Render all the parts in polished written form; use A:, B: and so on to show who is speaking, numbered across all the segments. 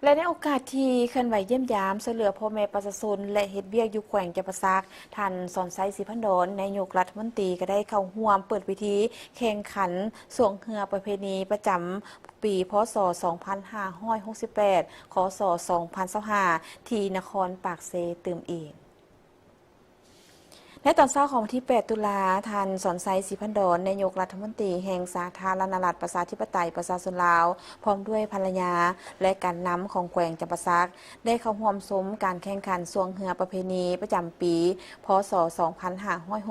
A: และในโอกาสที่เคลื่อนไหวเยี่ยมยามช่วยเหลือพ่อแม่ประชาชนและเฮ็ดเวียกอยู่แขวงจำปาสักท่านสอนไซศรีพันดอนนายกรัฐมนตรีก็ได้เข้าร่วมเปิดพิธีแข่งขันสวงเรือประเพณีประจำปีพศ 2568 คศ 2025ที่นครปากเซตืมเอง ในตอนเช้าของวันที่ 8 ตุลาท่านสอนไซศรีพันดอนนายกรัฐมนตรีแห่งสาธารณรัฐประชาธิปไตยประชาชนลาวพร้อมด้วยภรรยาและการนำของแขวงจำปาสักได้เข้าร่วมซุ้มการแข่งขันสวงเรือประเพณีประจำปี พศ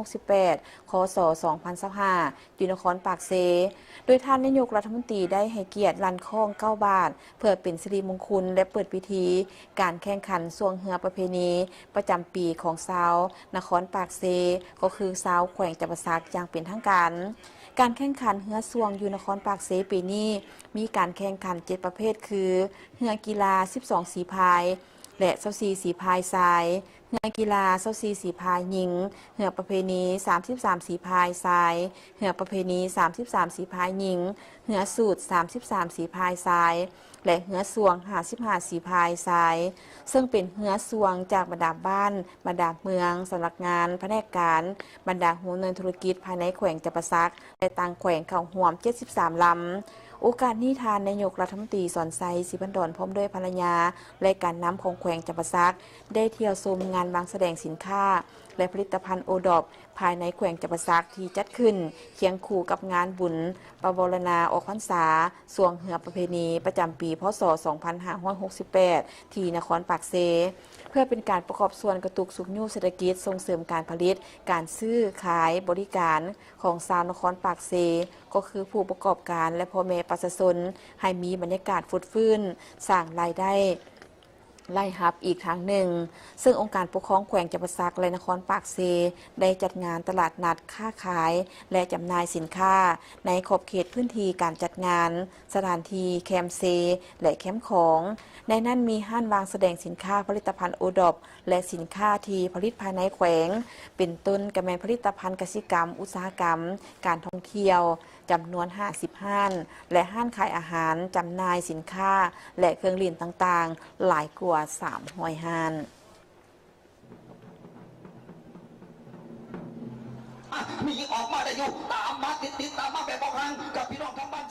A: 2568 คศ 2025อยู่นครปากเซโดยท่านนายกรัฐมนตรีได้ให้เกียรติลันข้อง9 บาทเพื่อเป็นสิริมงคลและเปิดพิธีการแข่งขันสวงเรือประเพณีประจำปีของชาวนครปากเซก็คือชาวแขวงจำปาสักอย่างเป็นทางการการแข่งขันเรือสวงอยู่นครปากเซปีนี้มีการแข่งขัน7ประเภทคือเรือกีฬา12สีพายและ24สีพายทรายเรือกีฬา24สีพายหญิงเรือประเพณี33สีพายทรายเรือประเพณี33สีพายหญิงเรือสูตร33สีพายทรายและเหือสวง55สีพายทรายซึ่งเป็นเหือสวงจากบรรดาบ้านบรรดาเมืองสำนักงานแผนกการบรรดาหัวเนินธุรกิจภายในแขวงจำปาสักและต่างแขวงเข้าร่วม73ลำโอกาสนี้ทานนายกรัฐมนตรีสอนไซศรีพันดอนพร้อมด้วยภรรยาและการนำของแขวงจำปาสักได้เที่ยวชมงานวางแสดงสินค้าและผลิตภัณฑ์โอดอปภายในแขวงจำปาสักที่จัดขึ้นเคียงคู่กับงานบุญประวรณาออกพรรษาสวงเหือประเพณีประจำปีพศ 2568 ที่นครปากเซเพื่อเป็นการประกอบส่วนกระตุกสุขยูเศรษฐกิจส่งเสริมการผลิตการซื้อขายบริการของชาวนครปากเซก็คือผู้ประกอบการและพ่อแม่ประชาชนให้มีบรรยากาศฟุดฟื้นสร้างรายได้ไล่ฮับอีกทางหนึ่งซึ่งองค์การปกครองแขวงจำปาสักและนครปากเซได้จัดงานตลาดนัดค้าขายและจำหน่ายสินค้าในขอบเขตพื้นที่การจัดงานสถานที่แคมป์เซและแคมป์ของในนั้นมีห้านวางแสดงสินค้าผลิตภัณฑ์โอดอปและสินค้าที่ผลิตภายในแขวงเป็นต้นกระแมนผลิตภัณฑ์กสิกรรมอุตสาหกรรมการท่องเที่ยวจำนวน50ห้านและห้านขายอาหารจำหน่ายสินค้าและเครื่องดื่มต่างๆหลายกว่า300ห้าน
B: มีออกมาได้อยู่ตามมาติดตามมาแบบบอกรังกับพี่น้องทั้งบ้าน